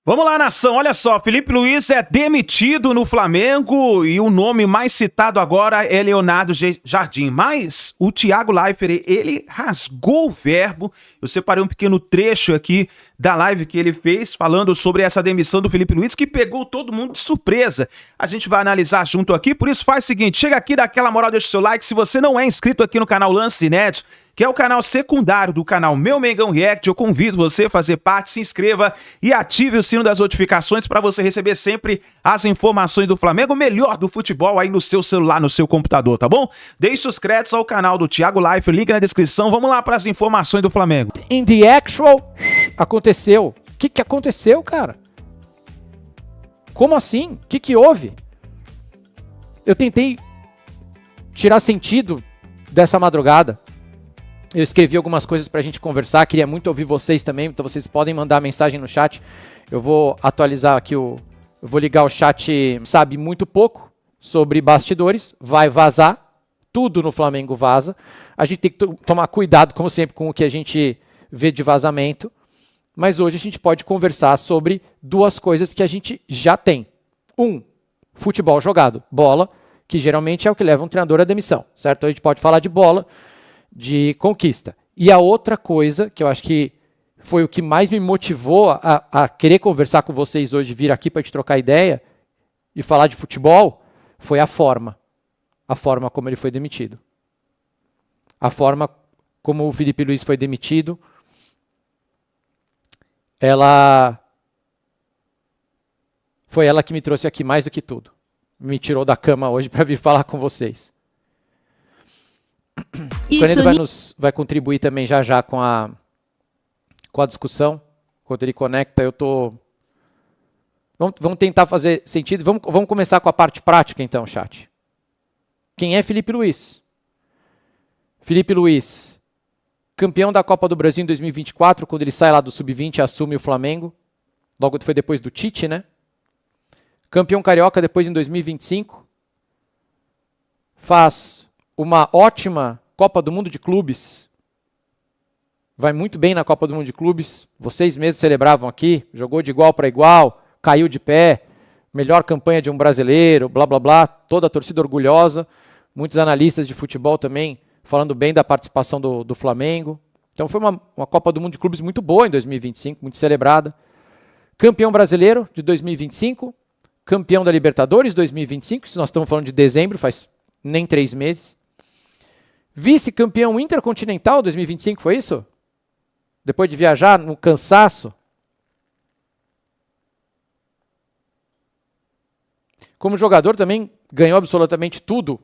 Vamos lá, nação, olha só, Felipe Luiz é demitido no Flamengo e o nome mais citado agora é Leonardo Jardim, mas o Thiago Leifert, ele rasgou o verbo. Eu separei um pequeno trecho aqui da live que ele fez falando sobre essa demissão do Felipe Luiz, que pegou todo mundo de surpresa. A gente vai analisar junto aqui, por isso faz o seguinte, chega aqui, dá aquela moral, deixa o seu like. Se você não é inscrito aqui no canal Lance Inédito, que é o canal secundário do canal Meu Mengão React, eu convido você a fazer parte, se inscreva e ative o sino das notificações para você receber sempre as informações do Flamengo, o melhor do futebol aí no seu celular, no seu computador, tá bom? Deixe os créditos ao canal do Thiago Leifert, link na descrição. Vamos lá para as informações do Flamengo. In the actual, aconteceu. O que aconteceu, cara? Como assim? O que houve? Eu tentei tirar sentido dessa madrugada. Eu escrevi algumas coisas pra gente conversar, queria muito ouvir vocês também, então vocês podem mandar mensagem no chat. Eu vou atualizar aqui eu vou ligar o chat, sabe muito pouco sobre bastidores, vai vazar, tudo no Flamengo vaza. A gente tem que tomar cuidado, como sempre, com o que a gente vê de vazamento, mas hoje a gente pode conversar sobre duas coisas que a gente já tem. Futebol jogado, bola, que geralmente é o que leva um treinador à demissão, certo? A gente pode falar de bola, de conquista. E a outra coisa, que eu acho que foi o que mais me motivou a querer conversar com vocês hoje, vir aqui para a gente trocar ideia e falar de futebol, foi a forma. A forma como ele foi demitido. A forma como o Felipe Luiz foi demitido, foi ela que me trouxe aqui mais do que tudo. Me tirou da cama hoje para vir falar com vocês. O Canedo vai contribuir também já com a discussão. Quando ele conecta, Vamos tentar fazer sentido. Vamos começar com a parte prática, então, chat. Quem é Felipe Luiz? Felipe Luiz, campeão da Copa do Brasil em 2024, quando ele sai lá do Sub-20 e assume o Flamengo. Logo foi depois do Tite, né? Campeão carioca depois em 2025. Faz uma ótima Copa do Mundo de Clubes. Vai muito bem na Copa do Mundo de Clubes. Vocês mesmos celebravam aqui. Jogou de igual para igual. Caiu de pé. Melhor campanha de um brasileiro. Blá, blá, blá. Toda a torcida orgulhosa. Muitos analistas de futebol também falando bem da participação do Flamengo. Então foi uma Copa do Mundo de Clubes muito boa em 2025. Muito celebrada. Campeão brasileiro de 2025. Campeão da Libertadores 2025. Se nós estamos falando de dezembro, faz nem 3 meses. Vice-campeão intercontinental 2025, foi isso? Depois de viajar no cansaço. Como jogador também ganhou absolutamente tudo.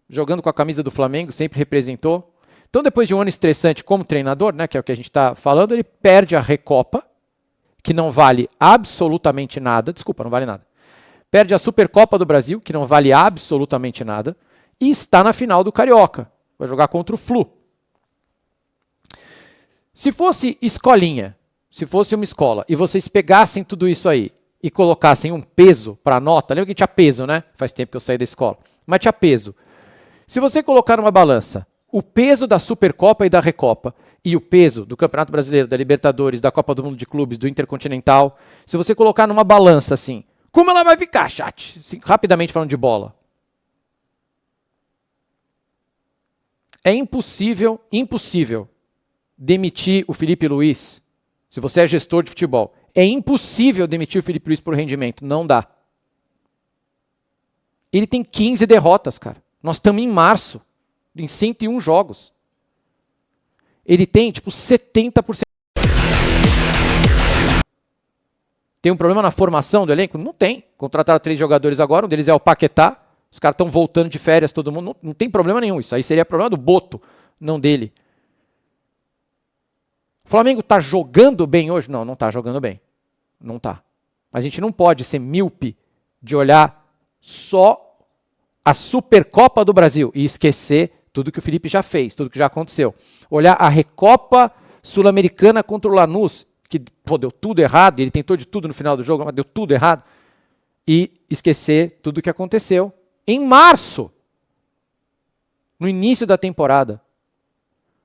Jogando com a camisa do Flamengo, sempre representou. Então depois de um ano estressante como treinador, né, que é o que a gente está falando, ele perde a Recopa, que não vale absolutamente nada. Desculpa, não vale nada. Perde a Supercopa do Brasil, que não vale absolutamente nada. E está na final do Carioca. Vai jogar contra o Flu. Se fosse escolinha, se fosse uma escola, e vocês pegassem tudo isso aí e colocassem um peso para a nota, lembra que tinha peso, né? Faz tempo que eu saí da escola. Mas tinha peso. Se você colocar numa balança o peso da Supercopa e da Recopa e o peso do Campeonato Brasileiro, da Libertadores, da Copa do Mundo de Clubes, do Intercontinental, se você colocar numa balança assim, como ela vai ficar, chat? Assim, rapidamente falando de bola. É impossível demitir o Felipe Luiz, se você é gestor de futebol. É impossível demitir o Felipe Luiz por rendimento, não dá. Ele tem 15 derrotas, cara. Nós estamos em março, em 101 jogos. Ele tem, 70%. Tem um problema na formação do elenco? Não tem. Contrataram 3 jogadores agora, um deles é o Paquetá. Os caras estão voltando de férias, todo mundo. Não tem problema nenhum. Isso aí seria problema do Boto, não dele. O Flamengo está jogando bem hoje? Não, não está jogando bem. Não está. A gente não pode ser míope de olhar só a Supercopa do Brasil e esquecer tudo que o Felipe já fez, tudo que já aconteceu. Olhar a Recopa Sul-Americana contra o Lanús, que deu tudo errado, e ele tentou de tudo no final do jogo, mas deu tudo errado, e esquecer tudo o que aconteceu em março, no início da temporada.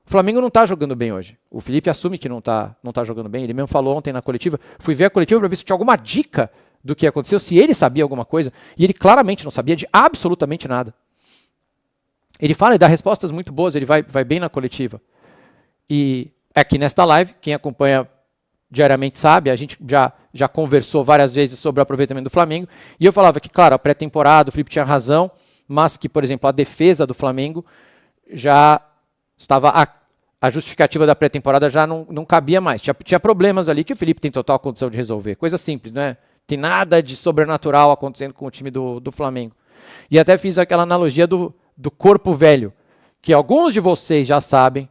O Flamengo não tá jogando bem hoje. O Felipe assume que não tá jogando bem. Ele mesmo falou ontem na coletiva. Fui ver a coletiva para ver se tinha alguma dica do que aconteceu, se ele sabia alguma coisa. E ele claramente não sabia de absolutamente nada. Ele fala e dá respostas muito boas, ele vai bem na coletiva. E aqui nesta live, quem acompanha diariamente sabe, a gente já conversou várias vezes sobre o aproveitamento do Flamengo. E eu falava que, claro, a pré-temporada, o Felipe tinha razão, mas que, por exemplo, a defesa do Flamengo já estava... A justificativa da pré-temporada já não cabia mais. Tinha problemas ali que o Felipe tem total condição de resolver. Coisa simples, né? Tem nada de sobrenatural acontecendo com o time do Flamengo. E até fiz aquela analogia do corpo velho, que alguns de vocês já sabem,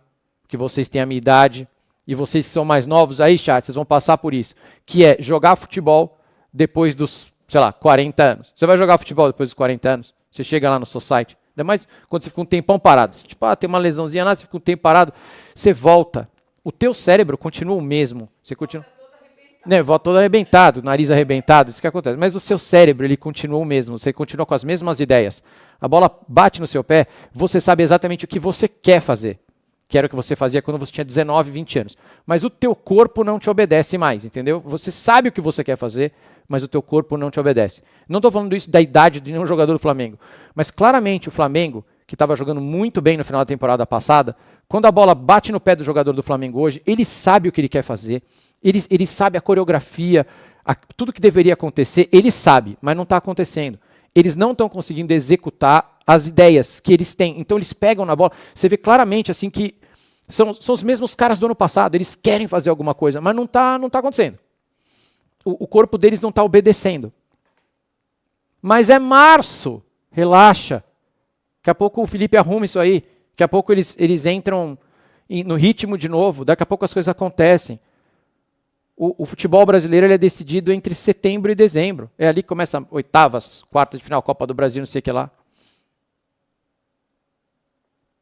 que vocês têm a minha idade, e vocês que são mais novos aí, chat, vocês vão passar por isso, que é jogar futebol depois dos, 40 anos. Você vai jogar futebol depois dos 40 anos? Você chega lá no society. Ainda mais quando você fica um tempão parado. Tipo, tem uma lesãozinha lá, você fica um tempo parado, você volta. O teu cérebro continua o mesmo. Você continua... Volta todo arrebentado, nariz arrebentado, isso que acontece. Mas o seu cérebro, ele continua o mesmo. Você continua com as mesmas ideias. A bola bate no seu pé, você sabe exatamente o que você quer fazer. Que era o que você fazia quando você tinha 19, 20 anos. Mas o teu corpo não te obedece mais, entendeu? Você sabe o que você quer fazer, mas o teu corpo não te obedece. Não estou falando isso da idade de nenhum jogador do Flamengo, mas claramente o Flamengo, que estava jogando muito bem no final da temporada passada, quando a bola bate no pé do jogador do Flamengo hoje, ele sabe o que ele quer fazer, ele sabe a coreografia, tudo que deveria acontecer, ele sabe, mas não está acontecendo. Eles não estão conseguindo executar as ideias que eles têm. Então eles pegam na bola. Você vê claramente assim que são os mesmos caras do ano passado. Eles querem fazer alguma coisa, mas não tá acontecendo. O corpo deles não está obedecendo. Mas é março. Relaxa. Daqui a pouco o Felipe arruma isso aí. Daqui a pouco eles entram no ritmo de novo. Daqui a pouco as coisas acontecem. O futebol brasileiro ele é decidido entre setembro e dezembro. É ali que começa oitavas, quartas de final, Copa do Brasil, não sei o que lá.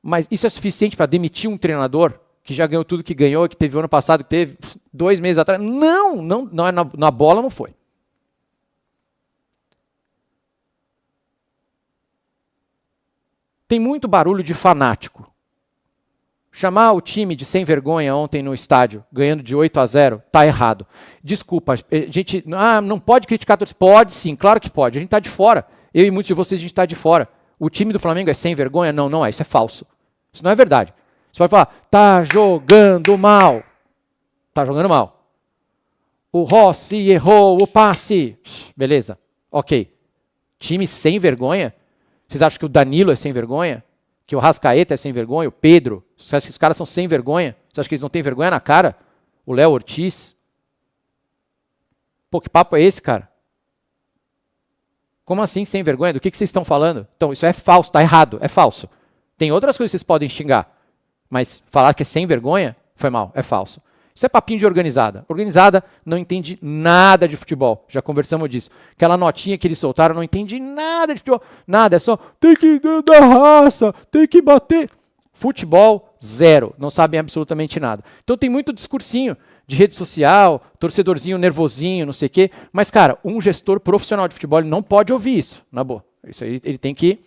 Mas isso é suficiente para demitir um treinador que já ganhou tudo que ganhou, que teve o ano passado, que teve 2 meses atrás? Não, na bola não foi. Tem muito barulho de fanático. Chamar o time de sem vergonha ontem no estádio, ganhando de 8-0, tá errado. Desculpa, a gente não pode criticar todos. Pode sim, claro que pode. A gente tá de fora. Eu e muitos de vocês, a gente tá de fora. O time do Flamengo é sem vergonha? Não, não é. Isso é falso. Isso não é verdade. Você pode falar, tá jogando mal. Tá jogando mal. O Rossi errou o passe. Beleza. Ok. Time sem vergonha? Vocês acham que o Danilo é sem vergonha? Que o Rascaeta é sem vergonha, o Pedro, você acha que os caras são sem vergonha? Você acha que eles não têm vergonha na cara? O Léo Ortiz? Pô, que papo é esse, cara? Como assim sem vergonha? Do que vocês estão falando? Então, isso é falso, tá errado, é falso. Tem outras coisas que vocês podem xingar, mas falar que é sem vergonha, foi mal, é falso. Isso é papinho de organizada. Organizada não entende nada de futebol. Já conversamos disso. Aquela notinha que eles soltaram não entende nada de futebol. Nada, é só tem que dar raça, tem que bater. Futebol, zero. Não sabem absolutamente nada. Então tem muito discursinho de rede social, torcedorzinho nervosinho, não sei o quê. Mas, cara, um gestor profissional de futebol ele não pode ouvir isso, na boa. Isso aí ele tem que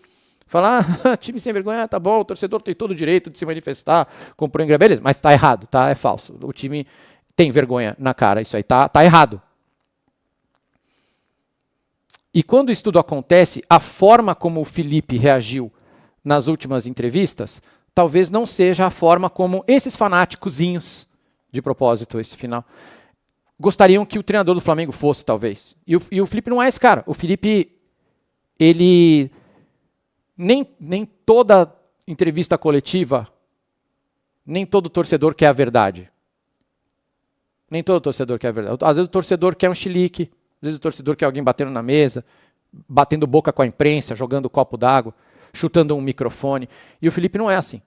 falar, time sem vergonha, tá bom, o torcedor tem todo o direito de se manifestar, comprou ingresso, beleza, mas tá errado, tá? É falso. O time tem vergonha na cara, isso aí tá errado. E quando isso tudo acontece, a forma como o Felipe reagiu nas últimas entrevistas, talvez não seja a forma como esses fanáticozinhos, de propósito, esse final, gostariam que o treinador do Flamengo fosse, talvez. E o Felipe não é esse cara. O Felipe, ele... Nem toda entrevista coletiva, nem todo torcedor quer a verdade. Nem todo torcedor quer a verdade. Às vezes o torcedor quer um chilique, às vezes o torcedor quer alguém batendo na mesa, batendo boca com a imprensa, jogando copo d'água, chutando um microfone. E o Felipe não é assim.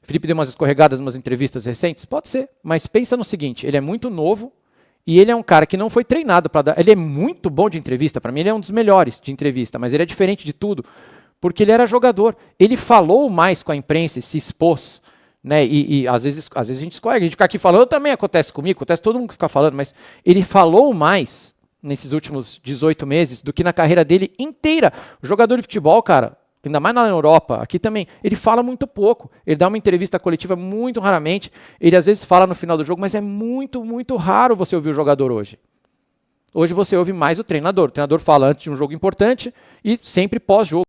O Felipe deu umas escorregadas em umas entrevistas recentes? Pode ser, mas pensa no seguinte, ele é muito novo, e ele é um cara que não foi treinado para dar... Ele é muito bom de entrevista, para mim ele é um dos melhores de entrevista, mas ele é diferente de tudo, porque ele era jogador. Ele falou mais com a imprensa e se expôs, né? E às vezes a gente escolhe, a gente fica aqui falando, também acontece comigo, acontece todo mundo que fica falando, mas ele falou mais nesses últimos 18 meses do que na carreira dele inteira. O jogador de futebol, cara, ainda mais na Europa, aqui também, ele fala muito pouco. Ele dá uma entrevista coletiva muito raramente. Ele às vezes fala no final do jogo, mas é muito, muito raro você ouvir o jogador hoje. Hoje você ouve mais o treinador. O treinador fala antes de um jogo importante e sempre pós-jogo.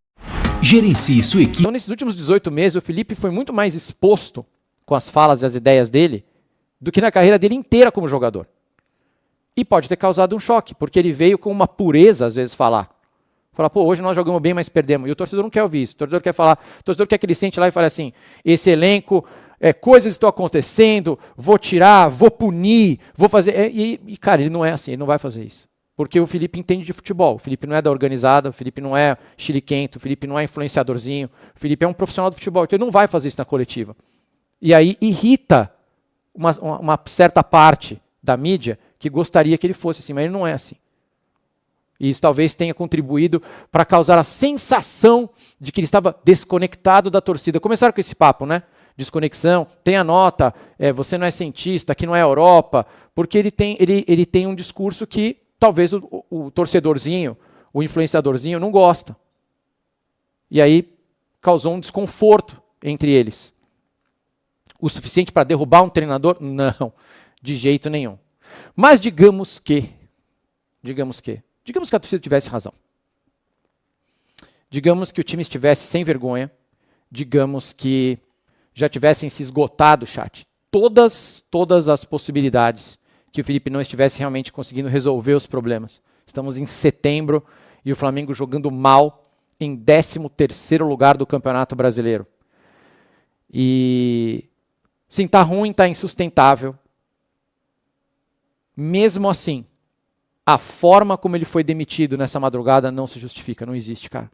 Gerencie sua equipe. Então, nesses últimos 18 meses, o Felipe foi muito mais exposto com as falas e as ideias dele do que na carreira dele inteira como jogador. E pode ter causado um choque, porque ele veio com uma pureza, às vezes, falar, pô, hoje nós jogamos bem, mas perdemos. E o torcedor não quer ouvir isso. O torcedor quer falar, o torcedor quer que ele sente lá e fale assim, esse elenco, coisas estão acontecendo, vou tirar, vou punir, vou fazer... cara, ele não é assim, ele não vai fazer isso. Porque o Felipe entende de futebol. O Felipe não é da organizada, o Felipe não é chiliquento, o Felipe não é influenciadorzinho, o Felipe é um profissional do futebol, então ele não vai fazer isso na coletiva. E aí irrita uma certa parte da mídia que gostaria que ele fosse assim, mas ele não é assim. E isso talvez tenha contribuído para causar a sensação de que ele estava desconectado da torcida. Começaram com esse papo, né? Desconexão, tem a nota, você não é cientista, aqui não é Europa, porque ele tem um discurso que talvez o torcedorzinho, o influenciadorzinho não gosta. E aí causou um desconforto entre eles. O suficiente para derrubar um treinador? Não, de jeito nenhum. Mas digamos que a torcida tivesse razão. Digamos que o time estivesse sem vergonha, digamos que já tivessem se esgotado, chat, todas as possibilidades que o Felipe não estivesse realmente conseguindo resolver os problemas. Estamos em setembro e o Flamengo jogando mal em 13º lugar do Campeonato Brasileiro. E sim, tá ruim, tá insustentável. Mesmo assim, a forma como ele foi demitido nessa madrugada não se justifica, não existe, cara.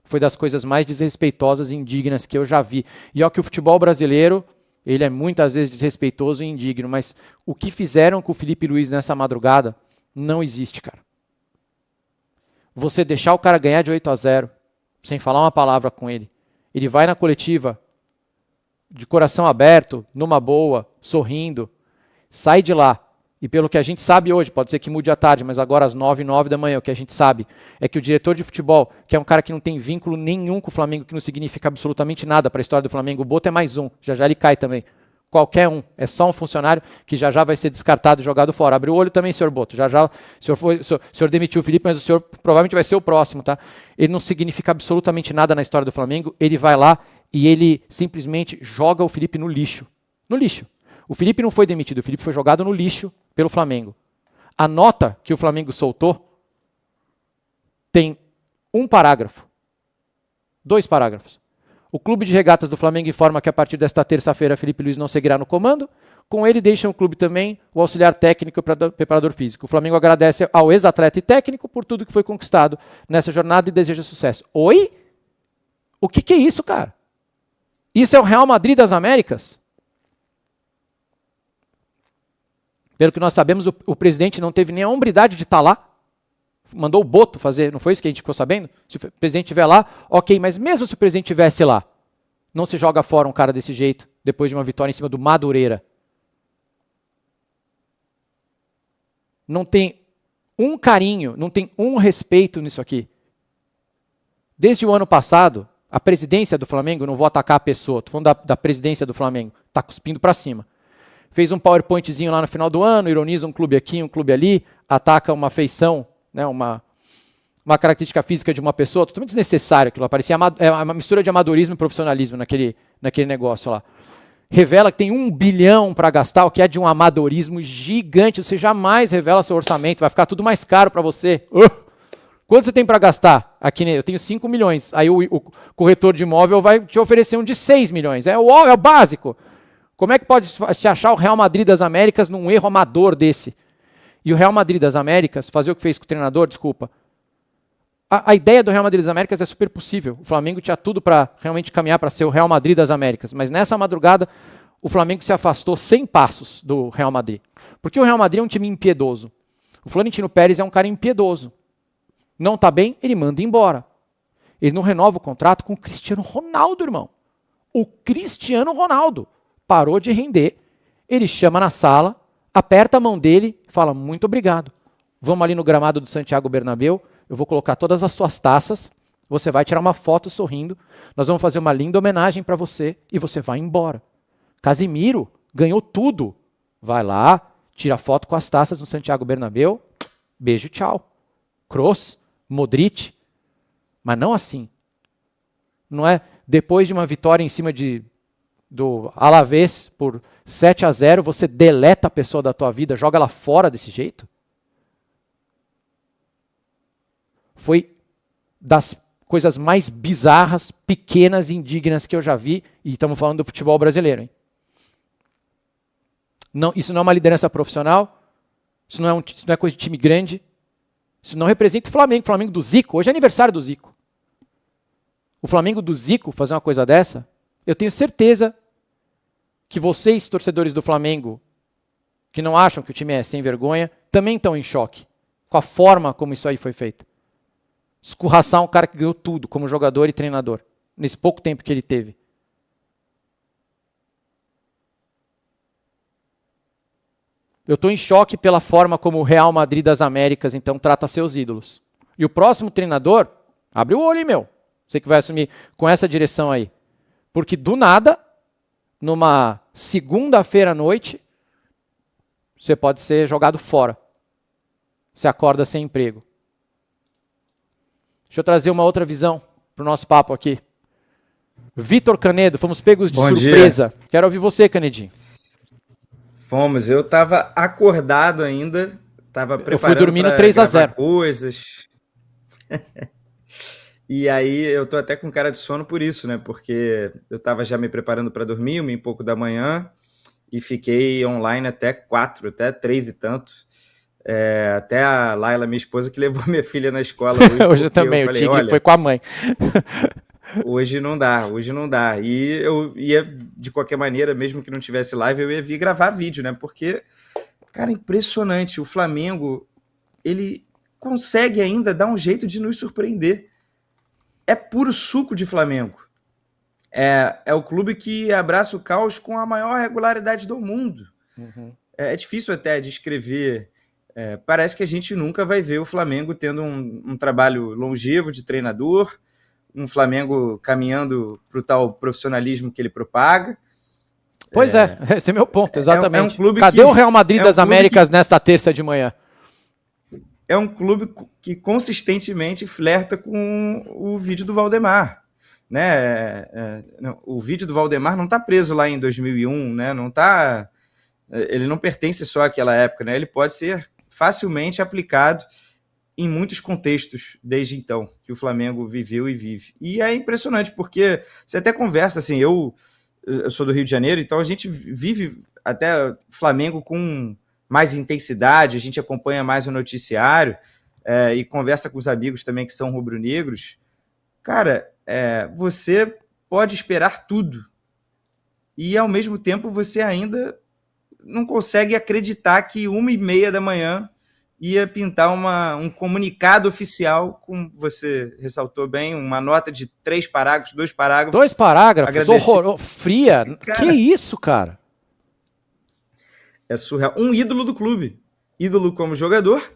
Foi das coisas mais desrespeitosas e indignas que eu já vi. E ó que o futebol brasileiro, ele é muitas vezes desrespeitoso e indigno, mas o que fizeram com o Felipe Luiz nessa madrugada não existe, cara. Você deixar o cara ganhar de 8-0, sem falar uma palavra com ele, ele vai na coletiva, de coração aberto, numa boa, sorrindo, sai de lá. E pelo que a gente sabe hoje, pode ser que mude à tarde, mas agora às 9h09 da manhã, o que a gente sabe é que o diretor de futebol, que é um cara que não tem vínculo nenhum com o Flamengo, que não significa absolutamente nada para a história do Flamengo, o Boto é mais um, já ele cai também. Qualquer um, é só um funcionário que já vai ser descartado e jogado fora. Abre o olho também, senhor Boto, o senhor demitiu o Felipe, mas o senhor provavelmente vai ser o próximo, tá? Ele não significa absolutamente nada na história do Flamengo, ele vai lá e ele simplesmente joga o Felipe no lixo. No lixo. O Felipe não foi demitido, o Felipe foi jogado no lixo pelo Flamengo. A nota que o Flamengo soltou tem 1 parágrafo. 2 parágrafos. O Clube de Regatas do Flamengo informa que a partir desta terça-feira Felipe Luiz não seguirá no comando. Com ele deixa o clube também o auxiliar técnico e o preparador físico. O Flamengo agradece ao ex-atleta e técnico por tudo que foi conquistado nessa jornada e deseja sucesso. Oi? O que é isso, cara? Isso é o Real Madrid das Américas? Pelo que nós sabemos, o presidente não teve nem a hombridade de estar lá. Mandou o Boto fazer, não foi isso que a gente ficou sabendo? Se o presidente estiver lá, ok, mas mesmo se o presidente estivesse lá, não se joga fora um cara desse jeito, depois de uma vitória em cima do Madureira. Não tem um carinho, não tem um respeito nisso aqui. Desde o ano passado, a presidência do Flamengo, não vou atacar a pessoa, estou falando da presidência do Flamengo, está cuspindo para cima. Fez um PowerPointzinho lá no final do ano, ironiza um clube aqui, um clube ali, ataca uma feição, né, uma característica física de uma pessoa, totalmente desnecessário aquilo lá, parecia uma mistura de amadorismo e profissionalismo naquele negócio lá. Revela que tem 1 bilhão para gastar, o que é de um amadorismo gigante, você jamais revela seu orçamento, vai ficar tudo mais caro para você. Quanto você tem para gastar? Aqui eu tenho 5 milhões, aí o corretor de imóvel vai te oferecer um de 6 milhões, é o básico. Como é que pode se achar o Real Madrid das Américas num erro amador desse? E o Real Madrid das Américas, fazer o que fez com o treinador, desculpa. A ideia do Real Madrid das Américas é super possível. O Flamengo tinha tudo para realmente caminhar para ser o Real Madrid das Américas. Mas nessa madrugada, o Flamengo se afastou 100 passos do Real Madrid. Porque o Real Madrid é um time impiedoso. O Florentino Pérez é um cara impiedoso. Não está bem, ele manda embora. Ele não renova o contrato com o Cristiano Ronaldo, irmão. O Cristiano Ronaldo parou de render. Ele chama na sala, aperta a mão dele e fala, muito obrigado. Vamos ali no gramado do Santiago Bernabéu, eu vou colocar todas as suas taças Você vai tirar uma foto sorrindo, nós vamos fazer uma linda homenagem para você e você vai embora. Casimiro ganhou tudo. Vai lá, tira foto com as taças no Santiago Bernabéu, beijo, tchau. Kroos, Modric, mas não assim. Não é depois de uma vitória em cima do Alavés por 7-0, você deleta a pessoa da tua vida, joga ela fora desse jeito? Foi das coisas mais bizarras, pequenas e indignas que eu já vi, e estamos falando do futebol brasileiro, hein? Não, isso não é uma liderança profissional, isso não é coisa de time grande, isso não representa o Flamengo do Zico. Hoje é aniversário do Zico. O Flamengo do Zico fazer uma coisa dessa, eu tenho certeza que vocês, torcedores do Flamengo, que não acham que o time é sem vergonha, também estão em choque com a forma como isso aí foi feito. Escorraçar um cara que ganhou tudo como jogador e treinador, nesse pouco tempo que ele teve. Eu estou em choque pela forma como o Real Madrid das Américas, então, trata seus ídolos. E o próximo treinador, abre o olho, hein, meu. Você que vai assumir com essa direção aí. Porque do nada, numa segunda-feira à noite, você pode ser jogado fora. Você acorda sem emprego. Deixa eu trazer uma outra visão para o nosso papo aqui. Vitor Canedo, fomos pegos de surpresa. Dia. Quero ouvir você, Canedinho. Fomos, eu estava acordado ainda, estava preparando. Eu fui dormindo 3-0. Coisas. E aí eu tô até com cara de sono por isso, né? Porque eu estava já me preparando para dormir, 1h pouco da manhã, e fiquei online até 4, até 3 e tanto. Até a Laila, minha esposa, que levou minha filha na escola hoje. Hoje eu também, o Tigre foi com a mãe. Hoje não dá. E eu ia, de qualquer maneira, mesmo que não tivesse live, eu ia vir gravar vídeo, né? Porque, cara, impressionante. O Flamengo, ele consegue ainda dar um jeito de nos surpreender. É puro suco de Flamengo. É o clube que abraça o caos com a maior regularidade do mundo. Uhum. É difícil até descrever. Parece que a gente nunca vai ver o Flamengo tendo um trabalho longevo de treinador, um Flamengo caminhando para o tal profissionalismo que ele propaga. Pois esse é meu ponto, exatamente. É um clube Cadê o Real Madrid das Américas nesta terça de manhã? É um clube que consistentemente flerta com o vídeo do Valdemar. Né? O vídeo do Valdemar não está preso lá em 2001, né? Ele não pertence só àquela época, né? Ele pode ser facilmente aplicado em muitos contextos desde então, que o Flamengo viveu e vive. E é impressionante, porque você até conversa, assim, eu sou do Rio de Janeiro, então a gente vive até Flamengo com mais intensidade, a gente acompanha mais o noticiário e conversa com os amigos também que são rubro-negros. Cara, você pode esperar tudo e, ao mesmo tempo, você ainda não consegue acreditar que 1h30 da manhã ia pintar um comunicado oficial, como você ressaltou bem, uma nota de 3 parágrafos, 2 parágrafos. 2 parágrafos, fria. Cara, que isso, cara? É surreal. Um ídolo do clube. Ídolo como jogador,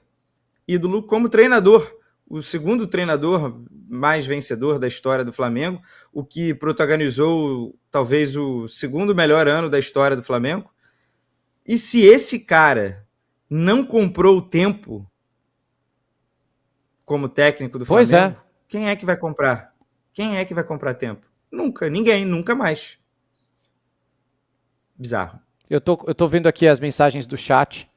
ídolo como treinador. O segundo treinador mais vencedor da história do Flamengo, o que protagonizou talvez o segundo melhor ano da história do Flamengo. E se esse cara não comprou o tempo como técnico do Flamengo, quem é que vai comprar? Quem é que vai comprar tempo? Nunca, ninguém, nunca mais. Bizarro. Eu tô vendo aqui as mensagens do chat.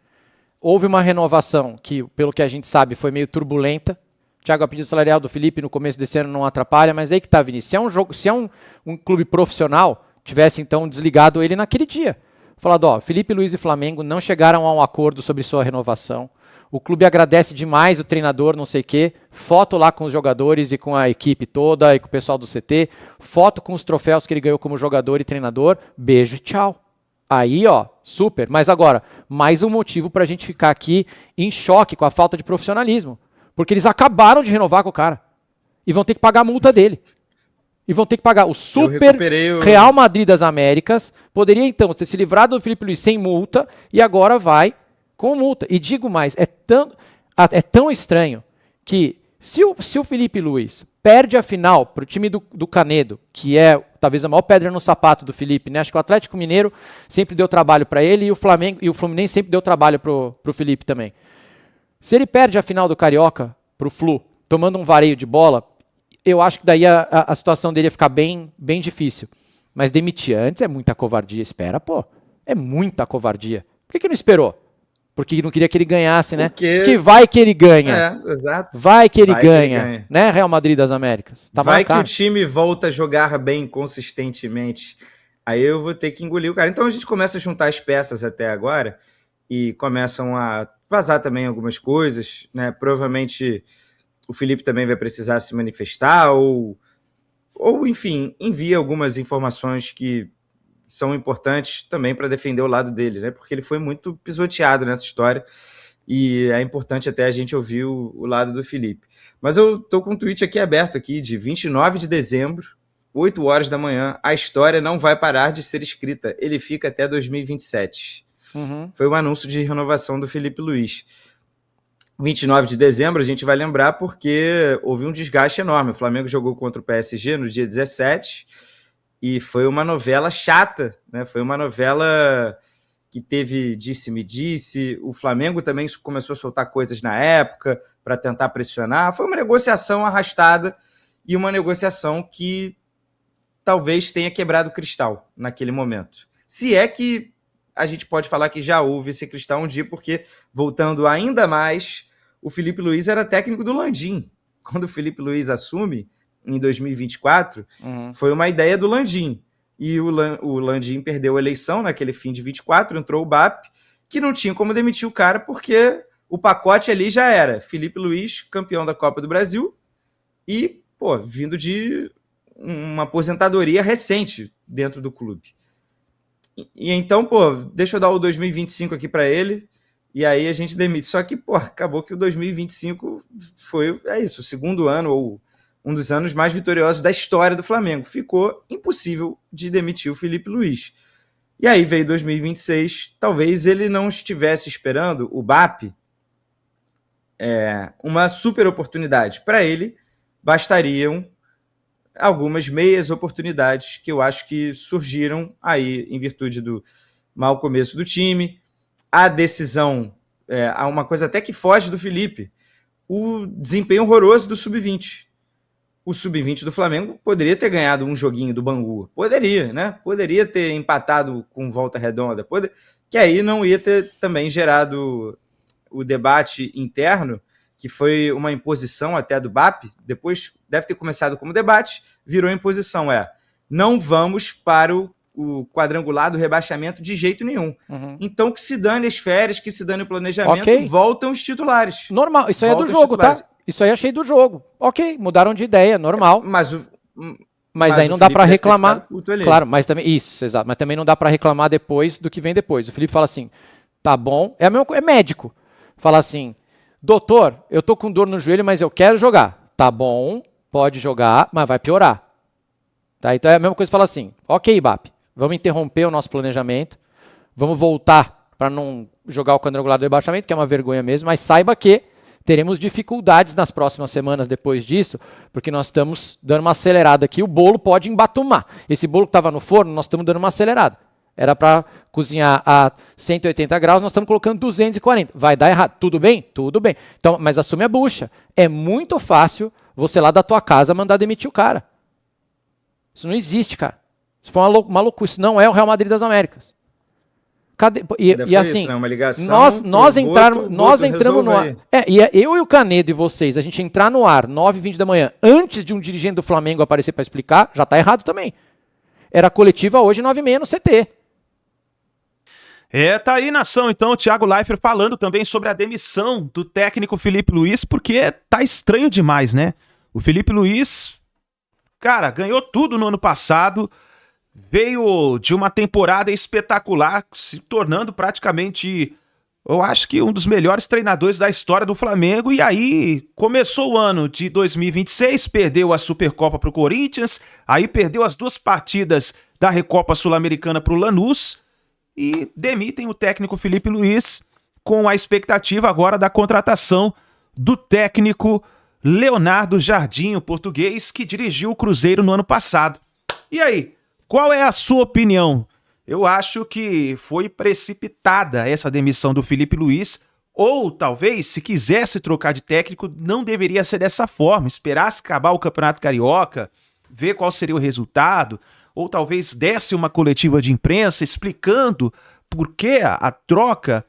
Houve uma renovação que, pelo que a gente sabe, foi meio turbulenta. Thiago, a pedido salarial do Felipe no começo desse ano não atrapalha, mas aí que tá, Vinícius. Se é um clube profissional, tivesse então desligado ele naquele dia. Falado, Felipe Luiz e Flamengo não chegaram a um acordo sobre sua renovação. O clube agradece demais o treinador, não sei o quê. Foto lá com os jogadores e com a equipe toda e com o pessoal do CT. Foto com os troféus que ele ganhou como jogador e treinador. Beijo e tchau. Aí, super. Mas agora, mais um motivo pra gente ficar aqui em choque com a falta de profissionalismo. Porque eles acabaram de renovar com o cara. E vão ter que pagar a multa dele. E vão ter que pagar o super Real Madrid das Américas. Poderia, então, ter se livrado do Felipe Luiz sem multa e agora vai com multa. E digo mais, é tão estranho que se o Felipe Luiz perde a final pro time do Canedo, que é talvez a maior pedra no sapato do Felipe, né? Acho que o Atlético Mineiro sempre deu trabalho para ele e o Flamengo e o Fluminense sempre deu trabalho pro Felipe também. Se ele perde a final do Carioca pro Flu, tomando um vareio de bola, eu acho que daí a situação dele ia ficar bem, bem difícil. Mas demitir antes é muita covardia. Espera, pô. É muita covardia. Por que não esperou? Porque não queria que ele ganhasse, né? Porque vai que ele ganha. Exato. Vai que ele ganha, né? Real Madrid das Américas. Tá vai marcado. Que o time volta a jogar bem consistentemente. Aí eu vou ter que engolir o cara. Então a gente começa a juntar as peças até agora e começam a vazar também algumas coisas, né? Provavelmente o Felipe também vai precisar se manifestar ou enfim, envia algumas informações que são importantes também para defender o lado dele, né? Porque ele foi muito pisoteado nessa história e é importante até a gente ouvir o lado do Felipe. Mas eu tô com um tweet aqui aberto aqui de 29 de dezembro, 8 horas da manhã. A história não vai parar de ser escrita. Ele fica até 2027. Foi um anúncio de renovação do Felipe Luiz. 29 de dezembro a gente vai lembrar porque houve um desgaste enorme. O Flamengo jogou contra o PSG no dia 17 e foi uma novela chata, né? Foi uma novela que teve disse-me-disse. O Flamengo também começou a soltar coisas na época para tentar pressionar. Foi uma negociação arrastada e uma negociação que talvez tenha quebrado o cristal naquele momento. Se é que a gente pode falar que já houve esse cristal um dia, porque, voltando ainda mais, o Felipe Luiz era técnico do Landim. Quando o Felipe Luiz assume, em 2024, foi uma ideia do Landim. E o Landim perdeu a eleição naquele fim de 24, entrou o BAP, que não tinha como demitir o cara, porque o pacote ali já era Felipe Luiz, campeão da Copa do Brasil, e, vindo de uma aposentadoria recente dentro do clube. E então, deixa eu dar o 2025 aqui para ele, e aí a gente demite. Só que, acabou que o 2025 foi, o segundo ano, ou um dos anos mais vitoriosos da história do Flamengo. Ficou impossível de demitir o Felipe Luiz. E aí veio 2026, talvez ele não estivesse esperando o BAP, uma super oportunidade. Para ele, bastariam algumas meias oportunidades que eu acho que surgiram aí em virtude do mau começo do time, a decisão, há uma coisa até que foge do Felipe, o desempenho horroroso do Sub-20. O Sub-20 do Flamengo poderia ter ganhado um joguinho do Bangu, poderia, né? Poderia ter empatado com Volta Redonda, que aí não ia ter também gerado o debate interno, que foi uma imposição até do BAP, depois deve ter começado como debate, virou imposição, não vamos para o quadrangular do rebaixamento de jeito nenhum. Então que se dane as férias, que se dane o planejamento, voltam os titulares. Normal, isso aí é do jogo, tá? Isso aí achei do jogo. Ok, mudaram de ideia, normal. Mas aí não dá para reclamar. Claro, mas também isso, exato. Mas também não dá para reclamar depois do que vem depois. O Felipe fala assim: tá bom, é médico. Fala assim: doutor, eu tô com dor no joelho, mas eu quero jogar. Tá bom, pode jogar, mas vai piorar. Tá? Então é a mesma coisa que fala assim: ok, BAP, vamos interromper o nosso planejamento, vamos voltar para não jogar o quadrangular do rebaixamento, que é uma vergonha mesmo, mas saiba que teremos dificuldades nas próximas semanas depois disso, porque nós estamos dando uma acelerada aqui, o bolo pode embatumar. Esse bolo que estava no forno, nós estamos dando uma acelerada. Era para cozinhar a 180 graus, nós estamos colocando 240. Vai dar errado. Tudo bem? Tudo bem. Então, mas assume a bucha. É muito fácil você lá da tua casa mandar demitir o cara. Isso não existe, cara. Isso foi uma loucura. Isso não é o Real Madrid das Américas. Cadê? E assim, isso, né? Uma ligação, nós entramos no ar. Eu e o Canedo e vocês, a gente entrar no ar 9h20 da manhã, antes de um dirigente do Flamengo aparecer para explicar, já tá errado também. Era coletiva hoje 9h30 no CT. Tá aí, nação, então, o Thiago Leifert falando também sobre a demissão do técnico Felipe Luiz, porque tá estranho demais, né? O Felipe Luiz, cara, ganhou tudo no ano passado, veio de uma temporada espetacular, se tornando praticamente, eu acho que um dos melhores treinadores da história do Flamengo, e aí começou o ano de 2026, perdeu a Supercopa pro Corinthians, aí perdeu as 2 partidas da Recopa Sul-Americana pro Lanús, e demitem o técnico Felipe Luiz com a expectativa agora da contratação do técnico Leonardo Jardim, o português que dirigiu o Cruzeiro no ano passado. E aí, qual é a sua opinião? Eu acho que foi precipitada essa demissão do Felipe Luiz, ou talvez, se quisesse trocar de técnico, não deveria ser dessa forma, esperasse acabar o Campeonato Carioca, ver qual seria o resultado, ou talvez desse uma coletiva de imprensa explicando por que a troca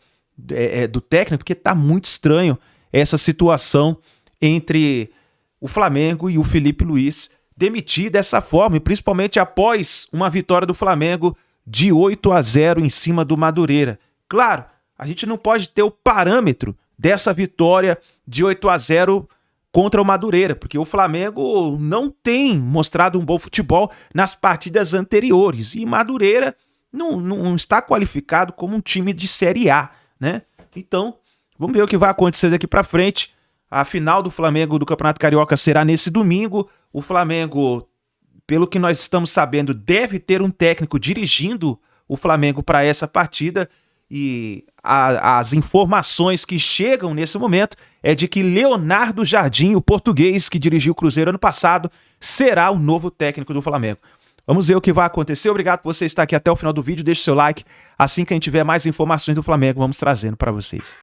do técnico, porque está muito estranho essa situação entre o Flamengo e o Felipe Luiz demitir dessa forma, e principalmente após uma vitória do Flamengo de 8-0 em cima do Madureira. Claro, a gente não pode ter o parâmetro dessa vitória de 8-0 contra o Madureira, porque o Flamengo não tem mostrado um bom futebol nas partidas anteriores, e Madureira não está qualificado como um time de Série A, né? Então, vamos ver o que vai acontecer daqui para frente. A final do Flamengo do Campeonato Carioca será nesse domingo. O Flamengo, pelo que nós estamos sabendo, deve ter um técnico dirigindo o Flamengo para essa partida, e as informações que chegam nesse momento é de que Leonardo Jardim, o português que dirigiu o Cruzeiro ano passado, será o novo técnico do Flamengo. Vamos ver o que vai acontecer. Obrigado por você estar aqui até o final do vídeo. Deixe seu like. Assim que a gente tiver mais informações do Flamengo, vamos trazendo para vocês.